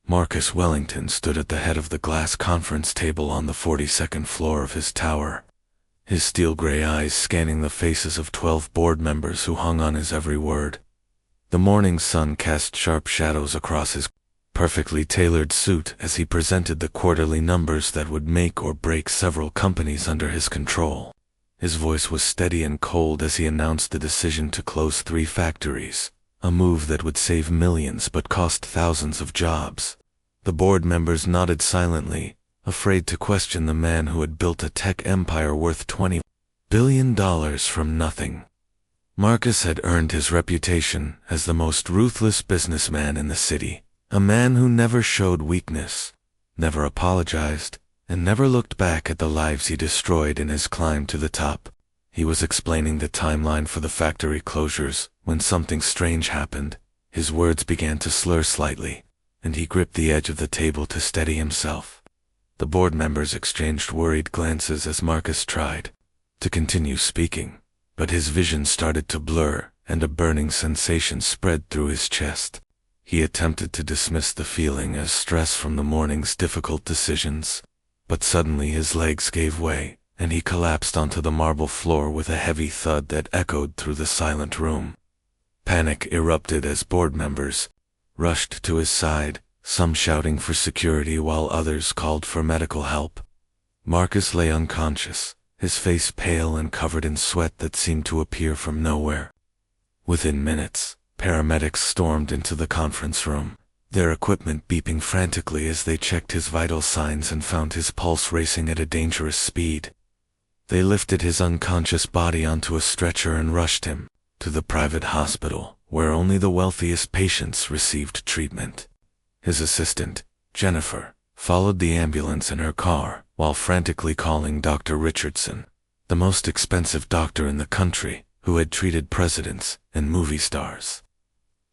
Marcus Wellington stood at the head of the glass conference table on the 42nd floor of his tower, his steel-gray eyes scanning the faces of 12 board members who hung on his every word. The morning sun cast sharp shadows across his perfectly tailored suit as he presented the quarterly numbers that would make or break several companies under his control. His voice was steady and cold as he announced the decision to close 3 factories, a move that would save millions but cost thousands of jobs. The board members nodded silently, afraid to question the man who had built a tech empire worth $20 billion from nothing. Marcus had earned his reputation as the most ruthless businessman in the city, a man who never showed weakness, never apologized, and never looked back at the lives he destroyed in his climb to the top. He was explaining the timeline for the factory closures when something strange happened. His words began to slur slightly, and he gripped the edge of the table to steady himself. The board members exchanged worried glances as Marcus tried to continue speaking, but his vision started to blur and a burning sensation spread through his chest. He attempted to dismiss the feeling as stress from the morning's difficult decisions, but suddenly his legs gave way, and he collapsed onto the marble floor with a heavy thud that echoed through the silent room. Panic erupted as board members rushed to his side, some shouting for security while others called for medical help. Marcus lay unconscious, his face pale and covered in sweat that seemed to appear from nowhere. Within minutes, paramedics stormed into the conference room, their equipment beeping frantically as they checked his vital signs and found his pulse racing at a dangerous speed. They lifted his unconscious body onto a stretcher and rushed him to the private hospital, where only the wealthiest patients received treatment. His assistant, Jennifer, followed the ambulance in her car while frantically calling Dr. Richardson, the most expensive doctor in the country, who had treated presidents and movie stars.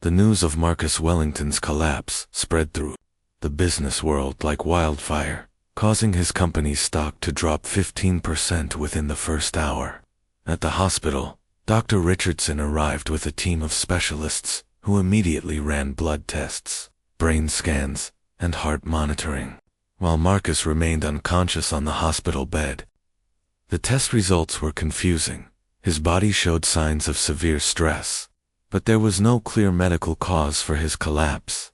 The news of Marcus Wellington's collapse spread through the business world like wildfire, causing his company's stock to drop 15% within the first hour. At the hospital, Dr. Richardson arrived with a team of specialists who immediately ran blood tests, brain scans, and heart monitoring, while Marcus remained unconscious on the hospital bed. The test results were confusing. His body showed signs of severe stress, but there was no clear medical cause for his collapse.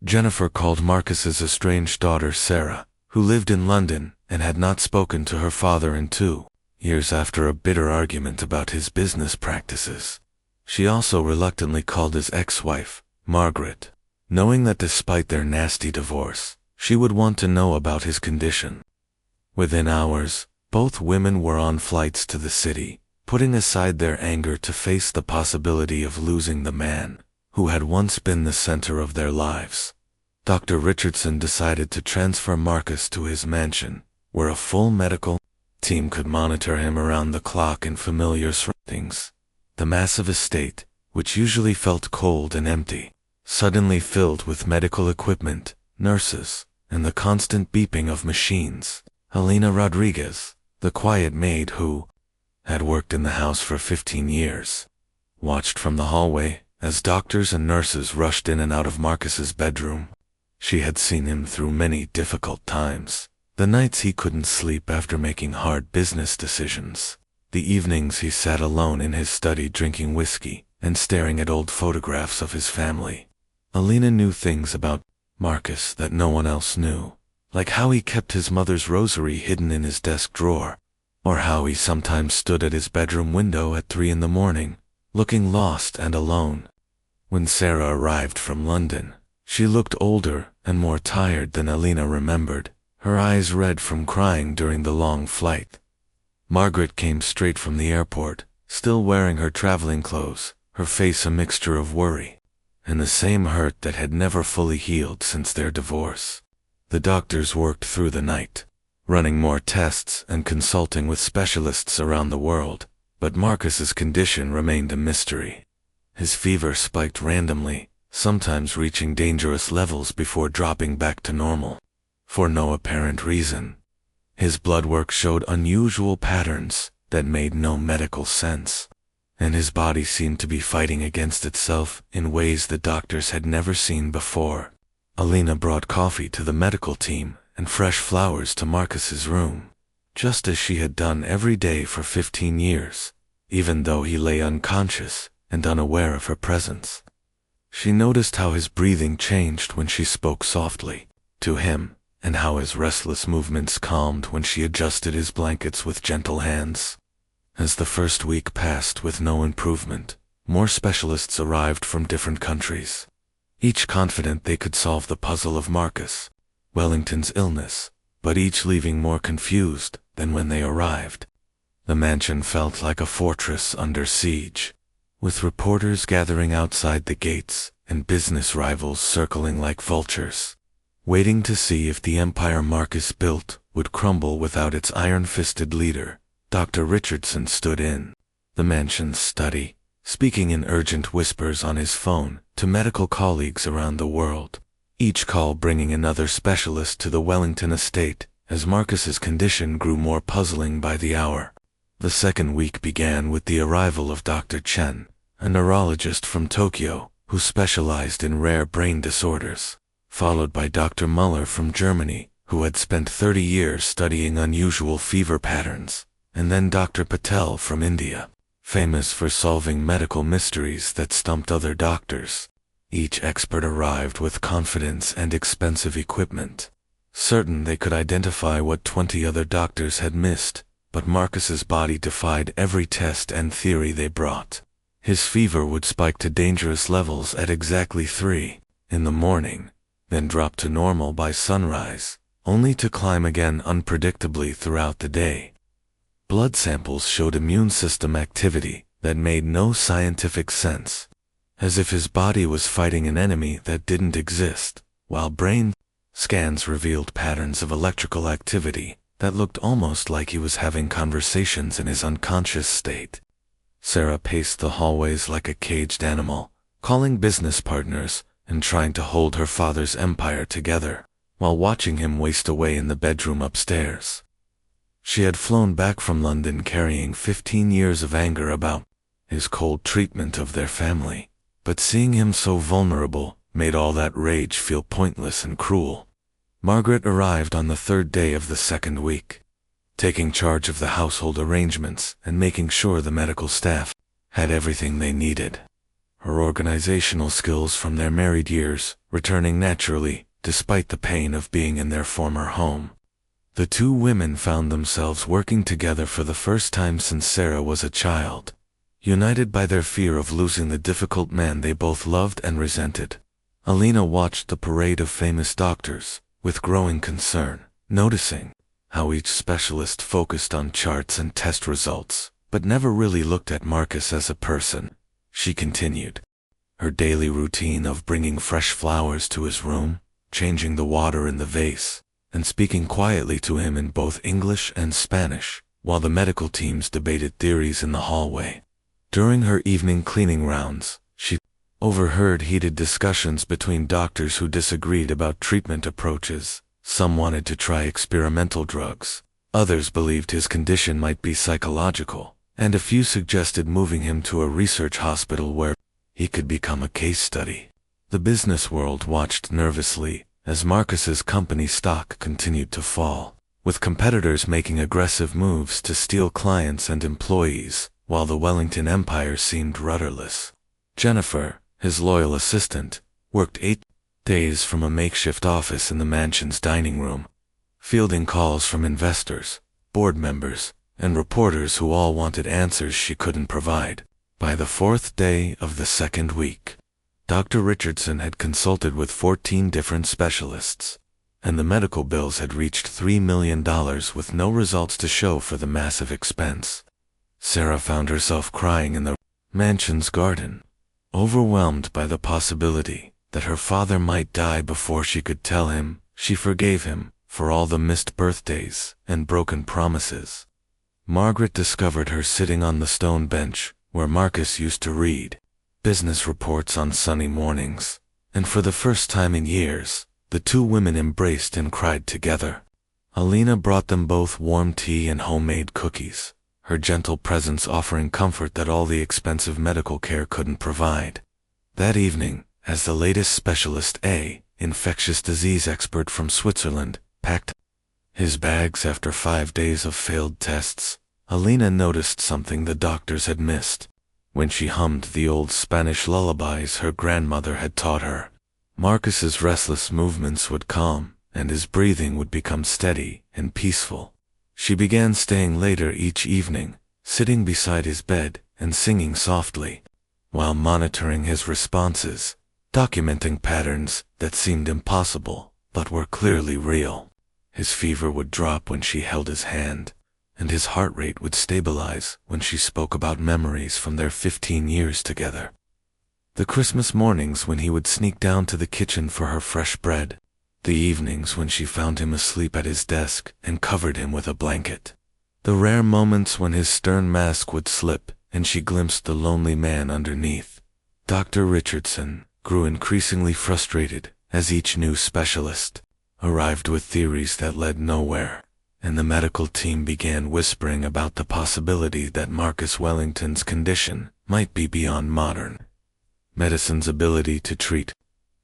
Jennifer called Marcus's estranged daughter Sarah, who lived in London and had not spoken to her father in 2 years after a bitter argument about his business practices. She also reluctantly called his ex-wife, Margaret, knowing that despite their nasty divorce, she would want to know about his condition. Within hours, both women were on flights to the city, putting aside their anger to face the possibility of losing the man who had once been the center of their lives. Dr. Richardson decided to transfer Marcus to his mansion, where a full medical team could monitor him around the clock in familiar surroundings. The massive estate, which usually felt cold and empty, suddenly filled with medical equipment, nurses, and the constant beeping of machines. Helena Rodriguez, the quiet maid who had worked in the house for 15 years, watched from the hallway as doctors and nurses rushed in and out of Marcus's bedroom. She had seen him through many difficult times, the nights he couldn't sleep after making hard business decisions, the evenings he sat alone in his study drinking whiskey and staring at old photographs of his family. Helena knew things about Marcus that no one else knew, like how he kept his mother's rosary hidden in his desk drawer, or how he sometimes stood at his bedroom window at 3 in the morning, looking lost and alone. When Sarah arrived from London, she looked older and more tired than Helena remembered, her eyes red from crying during the long flight. Margaret came straight from the airport, still wearing her traveling clothes, her face a mixture of worry and the same hurt that had never fully healed since their divorce. The doctors worked through the night, running more tests and consulting with specialists around the world, but Marcus's condition remained a mystery. His fever spiked randomly, sometimes reaching dangerous levels before dropping back to normal, for no apparent reason. His blood work showed unusual patterns that made no medical sense, and his body seemed to be fighting against itself in ways the doctors had never seen before. Alina brought coffee to the medical team and fresh flowers to Marcus's room, just as she had done every day for 15 years, even though he lay unconscious and unaware of her presence. She noticed how his breathing changed when she spoke softly to him, and how his restless movements calmed when she adjusted his blankets with gentle hands. As the first week passed with no improvement, more specialists arrived from different countries, each confident they could solve the puzzle of Marcus Wellington's illness, but each leaving more confused than when they arrived. The mansion felt like a fortress under siege, with reporters gathering outside the gates and business rivals circling like vultures, waiting to see if the empire Marcus built would crumble without its iron-fisted leader. Dr. Richardson stood in the mansion's study, speaking in urgent whispers on his phone to medical colleagues around the world, each call bringing another specialist to the Wellington estate as Marcus's condition grew more puzzling by the hour. The second week began with the arrival of Dr. Chen, a neurologist from Tokyo who specialized in rare brain disorders, followed by Dr. Muller from Germany, who had spent 30 years studying unusual fever patterns, and then Dr. Patel from India, famous for solving medical mysteries that stumped other doctors. Each expert arrived with confidence and expensive equipment, certain they could identify what 20 other doctors had missed, but Marcus's body defied every test and theory they brought. His fever would spike to dangerous levels at exactly 3 in the morning, then drop to normal by sunrise, only to climb again unpredictably throughout the day. Blood samples showed immune system activity that made no scientific sense, as if his body was fighting an enemy that didn't exist, while brain scans revealed patterns of electrical activity that looked almost like he was having conversations in his unconscious state. Sarah paced the hallways like a caged animal, calling business partners and trying to hold her father's empire together, while watching him waste away in the bedroom upstairs. She had flown back from London carrying 15 years of anger about his cold treatment of their family, but seeing him so vulnerable made all that rage feel pointless and cruel. Margaret arrived on the third day of the second week, taking charge of the household arrangements and making sure the medical staff had everything they needed. Her organizational skills from their married years returning naturally despite the pain of being in their former home. The two women found themselves working together for the first time since Sarah was a child, united by their fear of losing the difficult man they both loved and resented. Alina watched the parade of famous doctors with growing concern, noticing how each specialist focused on charts and test results, but never really looked at Marcus as a person. She continued her daily routine of bringing fresh flowers to his room, changing the water in the vase, and speaking quietly to him in both English and Spanish, while the medical teams debated theories in the hallway. During her evening cleaning rounds, she overheard heated discussions between doctors who disagreed about treatment approaches. Some wanted to try experimental drugs, others believed his condition might be psychological, and a few suggested moving him to a research hospital where he could become a case study. The business world watched nervously as Marcus's company stock continued to fall, with competitors making aggressive moves to steal clients and employees, while the Wellington empire seemed rudderless. Jennifer, his loyal assistant, worked 8 days from a makeshift office in the mansion's dining room, fielding calls from investors, board members, and reporters who all wanted answers she couldn't provide. By the 4th day of the second week, Dr. Richardson had consulted with 14 different specialists, and the medical bills had reached $3 million with no results to show for the massive expense. Sarah found herself crying in the mansion's garden, overwhelmed by the possibility that her father might die before she could tell him she forgave him for all the missed birthdays and broken promises. Margaret discovered her sitting on the stone bench where Marcus used to read business reports on sunny mornings, and for the first time in years, the two women embraced and cried together. Alina brought them both warm tea and homemade cookies, her gentle presence offering comfort that all the expensive medical care couldn't provide. That evening, as the latest specialist A infectious disease expert from Switzerland, packed his bags after 5 days of failed tests. Alina noticed something the doctors had missed. When she hummed the old Spanish lullabies her grandmother had taught her, Marcus's restless movements would calm, and his breathing would become steady and peaceful. She began staying later each evening, sitting beside his bed and singing softly, while monitoring his responses, documenting patterns that seemed impossible but were clearly real. His fever would drop when she held his hand, and his heart rate would stabilize when she spoke about memories from their 15 years together. The Christmas mornings when he would sneak down to the kitchen for her fresh bread. The evenings when she found him asleep at his desk and covered him with a blanket. The rare moments when his stern mask would slip and she glimpsed the lonely man underneath. Dr. Richardson grew increasingly frustrated as each new specialist arrived with theories that led nowhere, and the medical team began whispering about the possibility that Marcus Wellington's condition might be beyond modern medicine's ability to treat.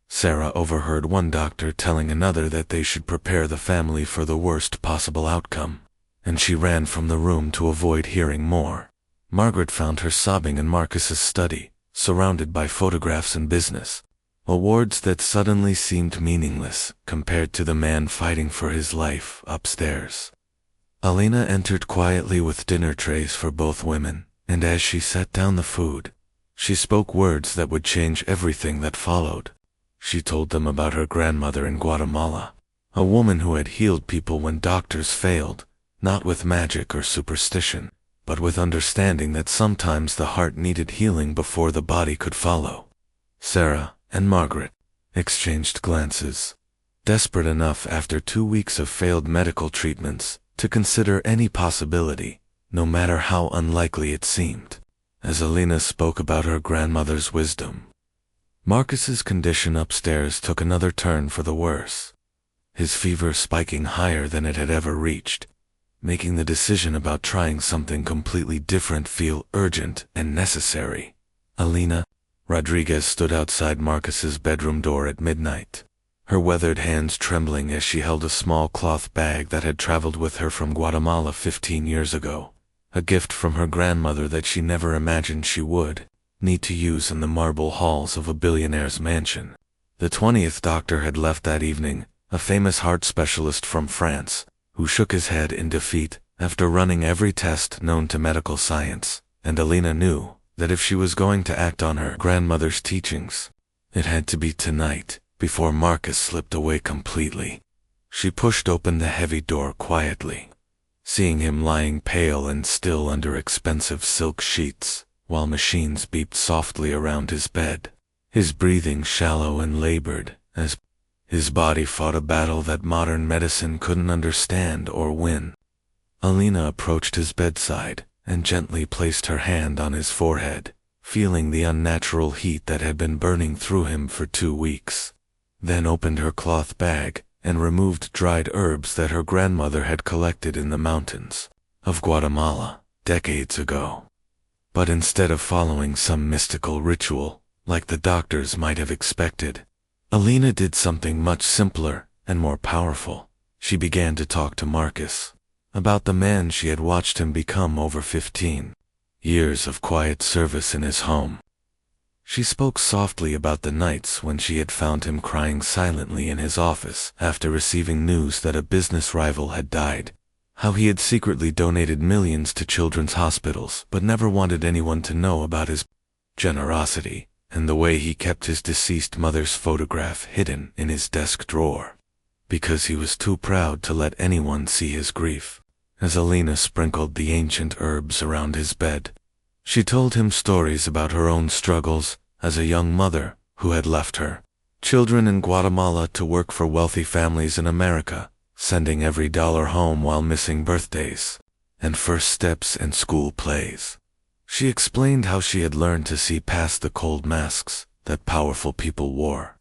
Sarah overheard one doctor telling another that they should prepare the family for the worst possible outcome, and she ran from the room to avoid hearing more. Margaret found her sobbing in Marcus's study, surrounded by photographs and business, awards that suddenly seemed meaningless compared to the man fighting for his life upstairs. Alina entered quietly with dinner trays for both women, and as she set down the food, she spoke words that would change everything that followed. She told them about her grandmother in Guatemala, a woman who had healed people when doctors failed, not with magic or superstition, but with understanding that sometimes the heart needed healing before the body could follow. Sarah and Margaret exchanged glances, desperate enough after 2 weeks of failed medical treatments to consider any possibility, no matter how unlikely it seemed. As Alina spoke about her grandmother's wisdom, Marcus's condition upstairs took another turn for the worse, his fever spiking higher than it had ever reached, making the decision about trying something completely different feel urgent and necessary. Alina Rodriguez stood outside Marcus's bedroom door at midnight, her weathered hands trembling as she held a small cloth bag that had traveled with her from Guatemala 15 years ago, a gift from her grandmother that she never imagined she would need to use in the marble halls of a billionaire's mansion. The 20th doctor had left that evening, a famous heart specialist from France, who shook his head in defeat after running every test known to medical science, and Alina knew that if she was going to act on her grandmother's teachings, it had to be tonight, before Marcus slipped away completely. She pushed open the heavy door quietly, seeing him lying pale and still under expensive silk sheets, while machines beeped softly around his bed, his breathing shallow and labored, as his body fought a battle that modern medicine couldn't understand or win. Alina approached his bedside and gently placed her hand on his forehead, feeling the unnatural heat that had been burning through him for 2 weeks, then opened her cloth bag and removed dried herbs that her grandmother had collected in the mountains of Guatemala decades ago. But instead of following some mystical ritual, like the doctors might have expected, Alina did something much simpler and more powerful. She began to talk to Marcus about the man she had watched him become over 15 years of quiet service in his home. She spoke softly about the nights when she had found him crying silently in his office after receiving news that a business rival had died, how he had secretly donated millions to children's hospitals but never wanted anyone to know about his generosity, and the way he kept his deceased mother's photograph hidden in his desk drawer, because he was too proud to let anyone see his grief. As Alina sprinkled the ancient herbs around his bed, she told him stories about her own struggles as a young mother who had left her children in Guatemala to work for wealthy families in America, sending every dollar home while missing birthdays and first steps and school plays. She explained how she had learned to see past the cold masks that powerful people wore,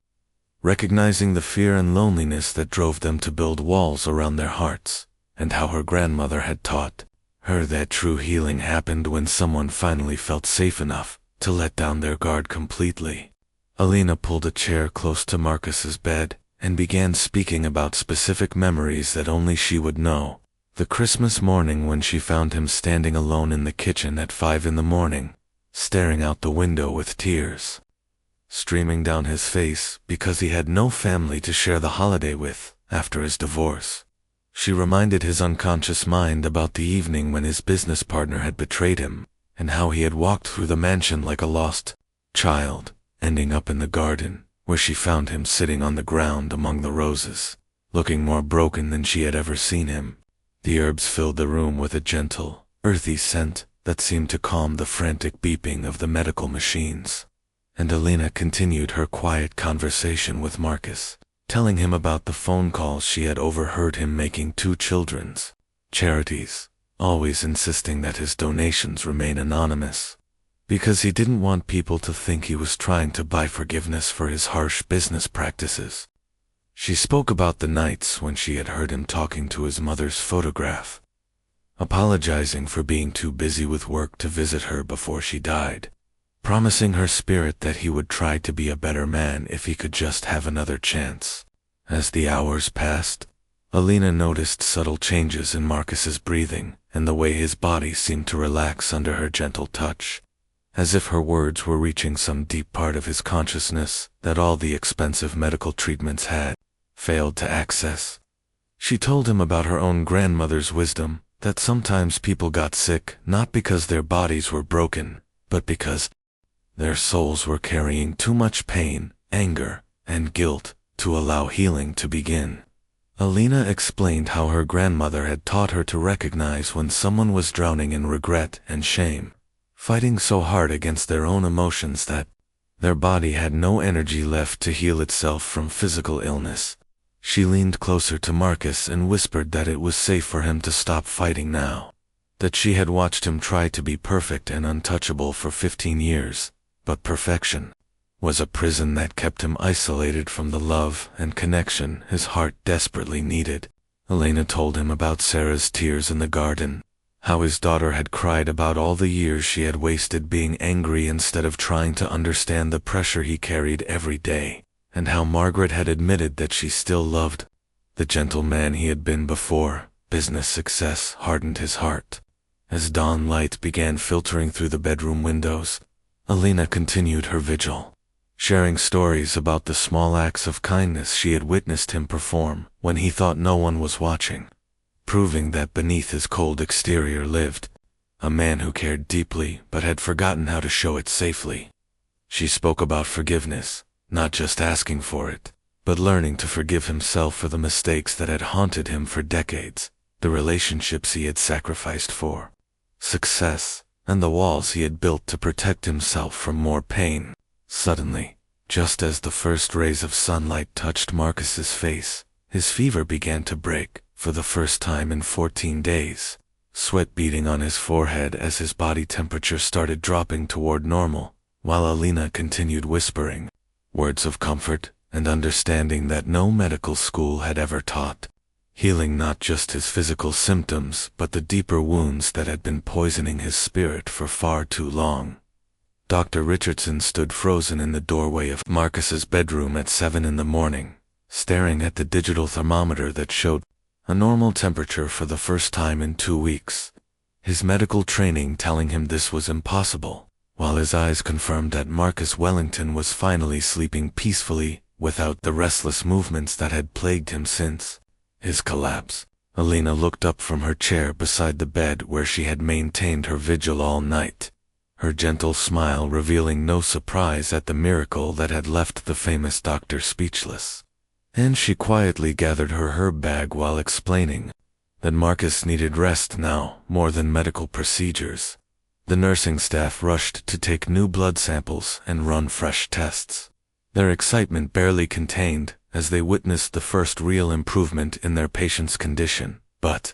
recognizing the fear and loneliness that drove them to build walls around their hearts, and how her grandmother had taught her that true healing happened when someone finally felt safe enough to let down their guard completely. Alina pulled a chair close to Marcus's bed and began speaking about specific memories that only she would know. The Christmas morning when she found him standing alone in the kitchen at 5 in the morning, staring out the window with tears streaming down his face because he had no family to share the holiday with after his divorce. She reminded his unconscious mind about the evening when his business partner had betrayed him, and how he had walked through the mansion like a lost child, ending up in the garden, where she found him sitting on the ground among the roses, looking more broken than she had ever seen him. The herbs filled the room with a gentle, earthy scent that seemed to calm the frantic beeping of the medical machines. And Alina continued her quiet conversation with Marcus, telling him about the phone calls she had overheard him making to children's charities, always insisting that his donations remain anonymous, because he didn't want people to think he was trying to buy forgiveness for his harsh business practices. She spoke about the nights when she had heard him talking to his mother's photograph, apologizing for being too busy with work to visit her before she died, promising her spirit that he would try to be a better man if he could just have another chance. As the hours passed, Alina noticed subtle changes in Marcus's breathing and the way his body seemed to relax under her gentle touch, as if her words were reaching some deep part of his consciousness that all the expensive medical treatments had failed to access. She told him about her own grandmother's wisdom, that sometimes people got sick not because their bodies were broken, but because their souls were carrying too much pain, anger, and guilt to allow healing to begin. Alina explained how her grandmother had taught her to recognize when someone was drowning in regret and shame, fighting so hard against their own emotions that their body had no energy left to heal itself from physical illness. She leaned closer to Marcus and whispered that it was safe for him to stop fighting now, that she had watched him try to be perfect and untouchable for 15 years, but perfection was a prison that kept him isolated from the love and connection his heart desperately needed. Elena told him about Sarah's tears in the garden, how his daughter had cried about all the years she had wasted being angry instead of trying to understand the pressure he carried every day, and how Margaret had admitted that she still loved the gentle man he had been before. Business success hardened his heart. As dawn light began filtering through the bedroom windows, Alina continued her vigil, sharing stories about the small acts of kindness she had witnessed him perform when he thought no one was watching, proving that beneath his cold exterior lived a man who cared deeply but had forgotten how to show it safely. She spoke about forgiveness, not just asking for it, but learning to forgive himself for the mistakes that had haunted him for decades, the relationships he had sacrificed for success, and the walls he had built to protect himself from more pain. Suddenly, just as the first rays of sunlight touched Marcus's face, his fever began to break, for the first time in 14 days, sweat beading on his forehead as his body temperature started dropping toward normal, while Alina continued whispering words of comfort and understanding that no medical school had ever taught, healing not just his physical symptoms but the deeper wounds that had been poisoning his spirit for far too long. Dr. Richardson stood frozen in the doorway of Marcus's bedroom at 7 in the morning, staring at the digital thermometer that showed a normal temperature for the first time in 2 weeks, his medical training telling him this was impossible, while his eyes confirmed that Marcus Wellington was finally sleeping peacefully without the restless movements that had plagued him since his collapse. Alina looked up from her chair beside the bed where she had maintained her vigil all night, her gentle smile revealing no surprise at the miracle that had left the famous doctor speechless. And she quietly gathered her herb bag while explaining that Marcus needed rest now more than medical procedures. The nursing staff rushed to take new blood samples and run fresh tests, their excitement barely contained as they witnessed the first real improvement in their patient's condition. But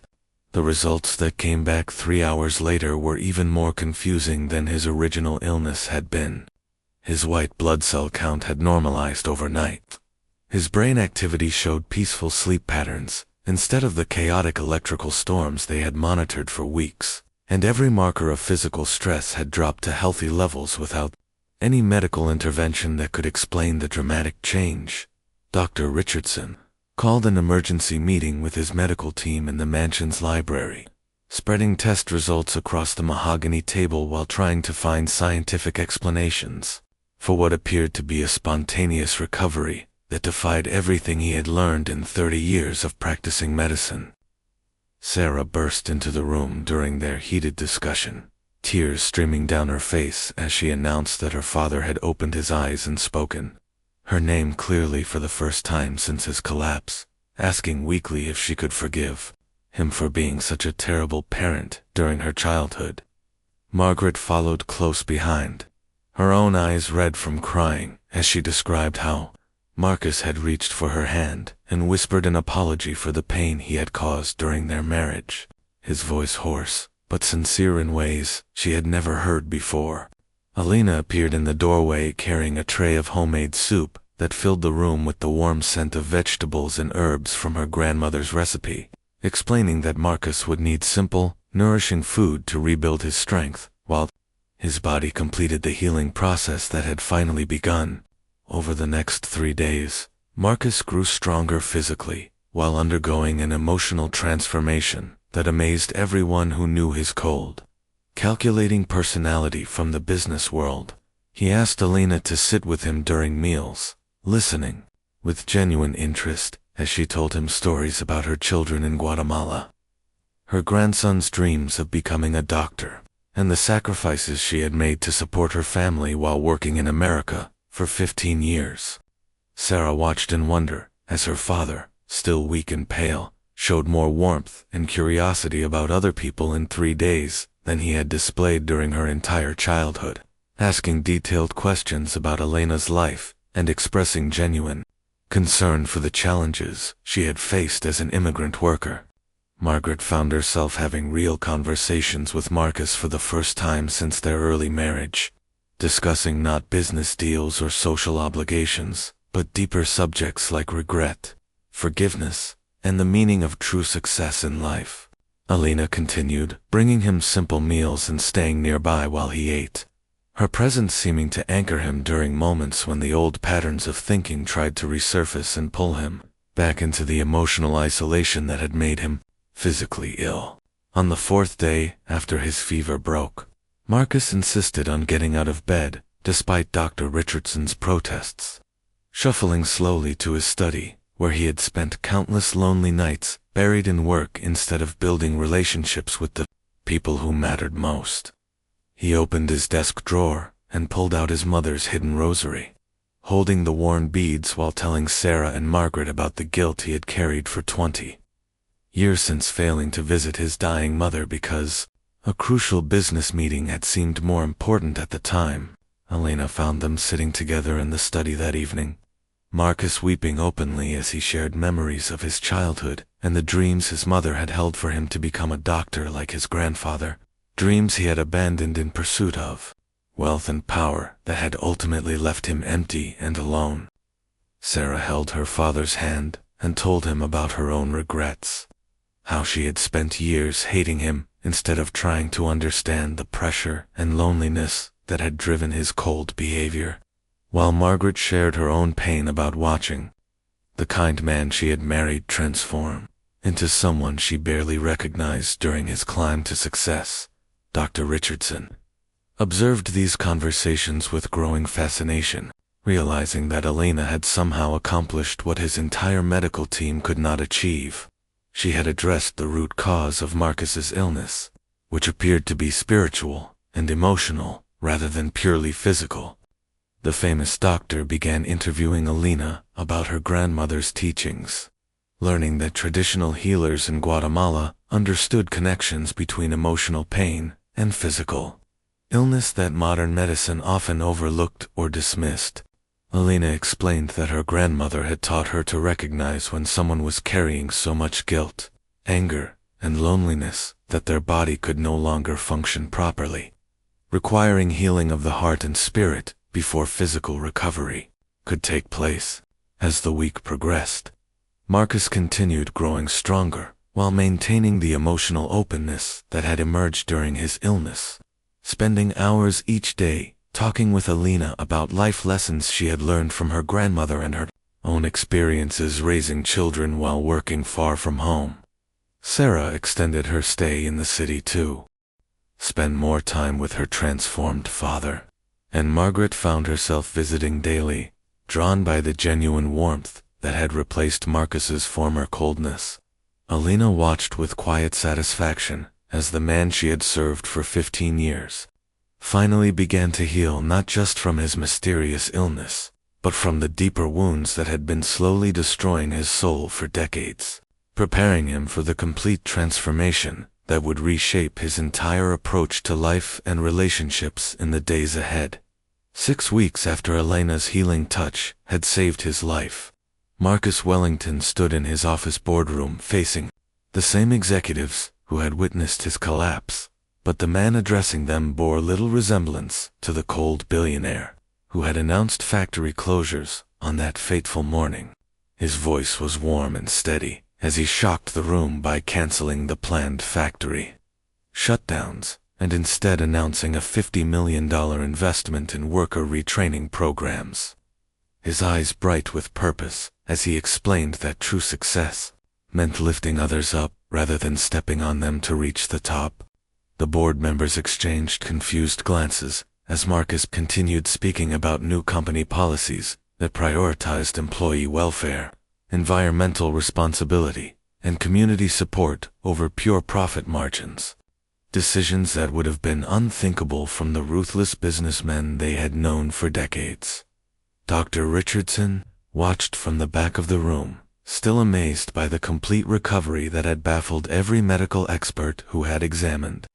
the results that came back 3 hours later were even more confusing than his original illness had been. His white blood cell count had normalized overnight. His brain activity showed peaceful sleep patterns, instead of the chaotic electrical storms they had monitored for weeks, and every marker of physical stress had dropped to healthy levels without any medical intervention that could explain the dramatic change. Dr. Richardson called an emergency meeting with his medical team in the mansion's library, spreading test results across the mahogany table while trying to find scientific explanations for what appeared to be a spontaneous recovery that defied everything he had learned in 30 years of practicing medicine. Sarah burst into the room during their heated discussion, tears streaming down her face as she announced that her father had opened his eyes and spoken, her name clearly for the first time since his collapse, asking weakly if she could forgive him for being such a terrible parent during her childhood. Margaret followed close behind, her own eyes red from crying as she described how Marcus had reached for her hand and whispered an apology for the pain he had caused during their marriage, his voice hoarse but sincere in ways she had never heard before. Alina appeared in the doorway carrying a tray of homemade soup that filled the room with the warm scent of vegetables and herbs from her grandmother's recipe, explaining that Marcus would need simple, nourishing food to rebuild his strength, while his body completed the healing process that had finally begun. Over the next 3 days, Marcus grew stronger physically, while undergoing an emotional transformation that amazed everyone who knew his cold, calculating personality from the business world. He asked Alina to sit with him during meals, listening with genuine interest as she told him stories about her children in Guatemala, her grandson's dreams of becoming a doctor, and the sacrifices she had made to support her family while working in America for 15 years. Sarah watched in wonder as her father, still weak and pale, showed more warmth and curiosity about other people in 3 days than he had displayed during her entire childhood, asking detailed questions about Elena's life and expressing genuine concern for the challenges she had faced as an immigrant worker. Margaret found herself having real conversations with Marcus for the first time since their early marriage, discussing not business deals or social obligations, but deeper subjects like regret, forgiveness, and the meaning of true success in life. Alina continued, bringing him simple meals and staying nearby while he ate, her presence seeming to anchor him during moments when the old patterns of thinking tried to resurface and pull him back into the emotional isolation that had made him physically ill. On the 4th day after his fever broke, Marcus insisted on getting out of bed, despite Dr. Richardson's protests. Shuffling slowly to his study, where he had spent countless lonely nights buried in work instead of building relationships with the people who mattered most. He opened his desk drawer and pulled out his mother's hidden rosary, holding the worn beads while telling Sarah and Margaret about the guilt he had carried for 20 years since failing to visit his dying mother because a crucial business meeting had seemed more important at the time. Alina found them sitting together in the study that evening, Marcus weeping openly as he shared memories of his childhood and the dreams his mother had held for him to become a doctor like his grandfather, dreams he had abandoned in pursuit of wealth and power that had ultimately left him empty and alone. Sarah held her father's hand and told him about her own regrets, how she had spent years hating him instead of trying to understand the pressure and loneliness that had driven his cold behavior, while Margaret shared her own pain about watching the kind man she had married transform into someone she barely recognized during his climb to success. Dr. Richardson observed these conversations with growing fascination, realizing that Alina had somehow accomplished what his entire medical team could not achieve. She had addressed the root cause of Marcus's illness, which appeared to be spiritual and emotional rather than purely physical. The famous doctor began interviewing Alina about her grandmother's teachings, learning that traditional healers in Guatemala understood connections between emotional pain and physical illness that modern medicine often overlooked or dismissed. Alina explained that her grandmother had taught her to recognize when someone was carrying so much guilt, anger, and loneliness that their body could no longer function properly, requiring healing of the heart and spirit before physical recovery could take place. As the week progressed, Marcus continued growing stronger while maintaining the emotional openness that had emerged during his illness, spending hours each day talking with Alina about life lessons she had learned from her grandmother and her own experiences raising children while working far from home. Sarah extended her stay in the city too, spend more time with her transformed father. And Margaret found herself visiting daily, drawn by the genuine warmth that had replaced Marcus's former coldness. Alina watched with quiet satisfaction as the man she had served for 15 years finally began to heal, not just from his mysterious illness, but from the deeper wounds that had been slowly destroying his soul for decades, preparing him for the complete transformation that would reshape his entire approach to life and relationships in the days ahead. 6 weeks after Elena's healing touch had saved his life, Marcus Wellington stood in his office boardroom facing the same executives who had witnessed his collapse, but the man addressing them bore little resemblance to the cold billionaire who had announced factory closures on that fateful morning. His voice was warm and steady as he shocked the room by canceling the planned factory shutdowns and instead announcing a $50 million investment in worker retraining programs. His eyes bright with purpose as he explained that true success meant lifting others up rather than stepping on them to reach the top. The board members exchanged confused glances as Marcus continued speaking about new company policies that prioritized employee welfare, environmental responsibility, and community support over pure profit margins. Decisions that would have been unthinkable from the ruthless businessmen they had known for decades. Dr. Richardson watched from the back of the room, still amazed by the complete recovery that had baffled every medical expert who had examined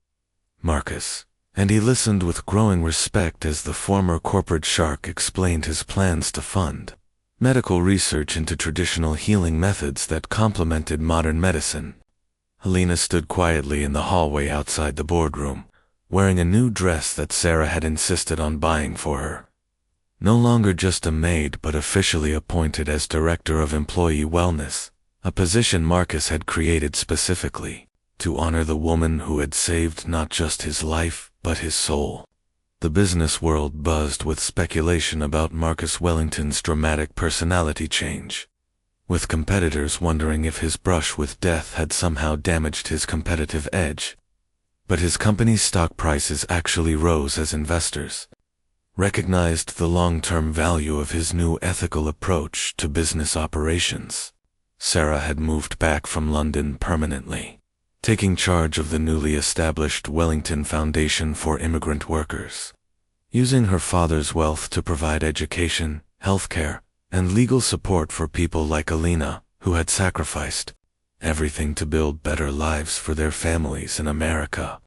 Marcus, and he listened with growing respect as the former corporate shark explained his plans to fund medical research into traditional healing methods that complemented modern medicine. Alina stood quietly in the hallway outside the boardroom, wearing a new dress that Sarah had insisted on buying for her. No longer just a maid but officially appointed as Director of Employee Wellness, a position Marcus had created specifically to honor the woman who had saved not just his life but his soul. The business world buzzed with speculation about Marcus Wellington's dramatic personality change, with competitors wondering if his brush with death had somehow damaged his competitive edge. But his company's stock prices actually rose as investors recognized the long-term value of his new ethical approach to business operations. Sarah had moved back from London permanently, taking charge of the newly established Wellington Foundation for Immigrant Workers, using her father's wealth to provide education, healthcare, and legal support for people like Alina, who had sacrificed everything to build better lives for their families in America.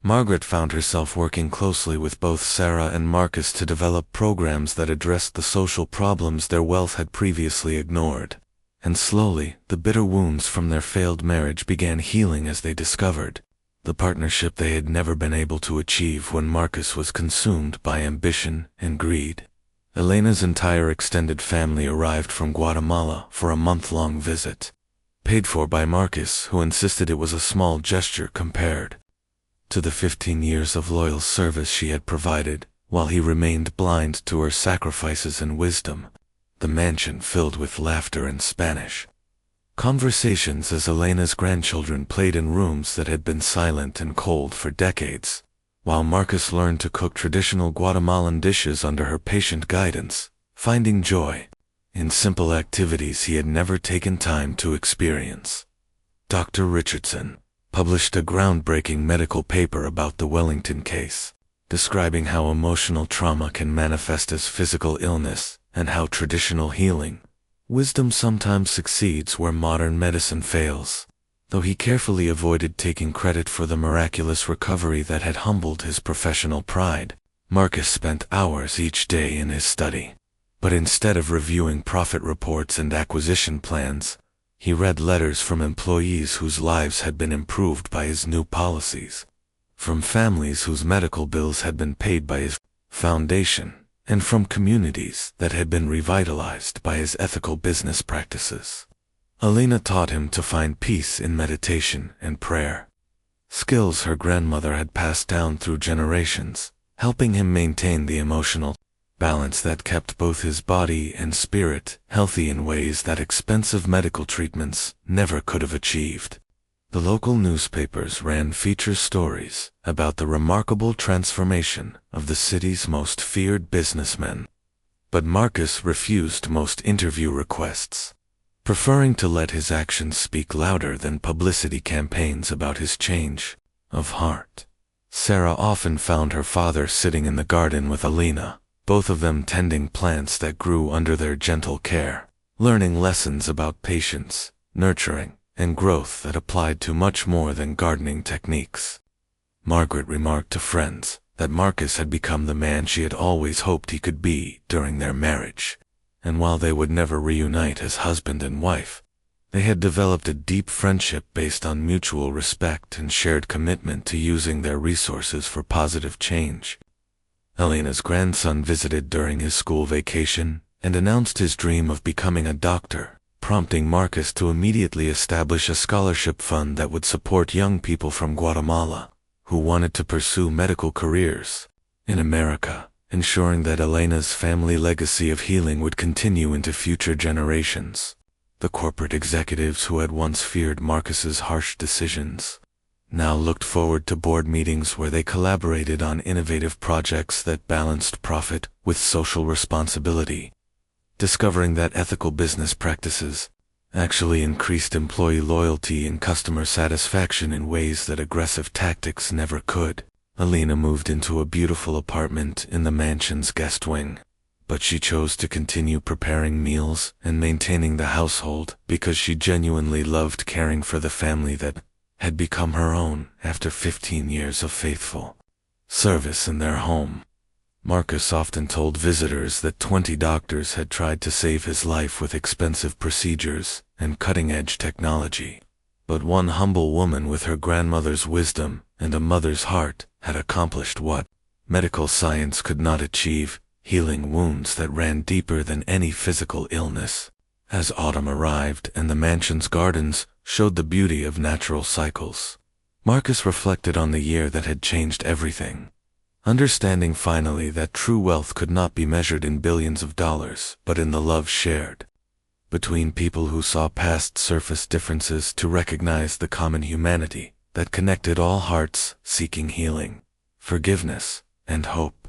Margaret found herself working closely with both Sarah and Marcus to develop programs that addressed the social problems their wealth had previously ignored. And slowly, the bitter wounds from their failed marriage began healing as they discovered the partnership they had never been able to achieve when Marcus was consumed by ambition and greed. Elena's entire extended family arrived from Guatemala for a month-long visit, paid for by Marcus, who insisted it was a small gesture compared to the 15 years of loyal service she had provided, while he remained blind to her sacrifices and wisdom. The mansion filled with laughter and Spanish conversations as Elena's grandchildren played in rooms that had been silent and cold for decades, while Marcus learned to cook traditional Guatemalan dishes under her patient guidance, finding joy in simple activities he had never taken time to experience. Dr. Richardson published a groundbreaking medical paper about the Wellington case, describing how emotional trauma can manifest as physical illness and how traditional healing wisdom sometimes succeeds where modern medicine fails. Though he carefully avoided taking credit for the miraculous recovery that had humbled his professional pride, Marcus spent hours each day in his study. But instead of reviewing profit reports and acquisition plans, he read letters from employees whose lives had been improved by his new policies, from families whose medical bills had been paid by his foundation, and from communities that had been revitalized by his ethical business practices. Alina taught him to find peace in meditation and prayer, skills her grandmother had passed down through generations, helping him maintain the emotional balance that kept both his body and spirit healthy in ways that expensive medical treatments never could have achieved. The local newspapers ran feature stories about the remarkable transformation of the city's most feared businessmen. But Marcus refused most interview requests, preferring to let his actions speak louder than publicity campaigns about his change of heart. Sarah often found her father sitting in the garden with Alina, both of them tending plants that grew under their gentle care, learning lessons about patience, nurturing, and growth that applied to much more than gardening techniques. Margaret remarked to friends that Marcus had become the man she had always hoped he could be during their marriage, and while they would never reunite as husband and wife, they had developed a deep friendship based on mutual respect and shared commitment to using their resources for positive change. Alina's grandson visited during his school vacation and announced his dream of becoming a doctor, prompting Marcus to immediately establish a scholarship fund that would support young people from Guatemala who wanted to pursue medical careers in America, ensuring that Elena's family legacy of healing would continue into future generations. The corporate executives who had once feared Marcus's harsh decisions now looked forward to board meetings where they collaborated on innovative projects that balanced profit with social responsibility, discovering that ethical business practices actually increased employee loyalty and customer satisfaction in ways that aggressive tactics never could. Alina moved into a beautiful apartment in the mansion's guest wing, but she chose to continue preparing meals and maintaining the household because she genuinely loved caring for the family that had become her own after 15 years of faithful service in their home. Marcus often told visitors that 20 doctors had tried to save his life with expensive procedures and cutting-edge technology, but one humble woman with her grandmother's wisdom and a mother's heart had accomplished what medical science could not achieve, healing wounds that ran deeper than any physical illness. As autumn arrived and the mansion's gardens showed the beauty of natural cycles, Marcus reflected on the year that had changed everything, understanding finally that true wealth could not be measured in billions of dollars, but in the love shared between people who saw past surface differences to recognize the common humanity that connected all hearts seeking healing, forgiveness, and hope.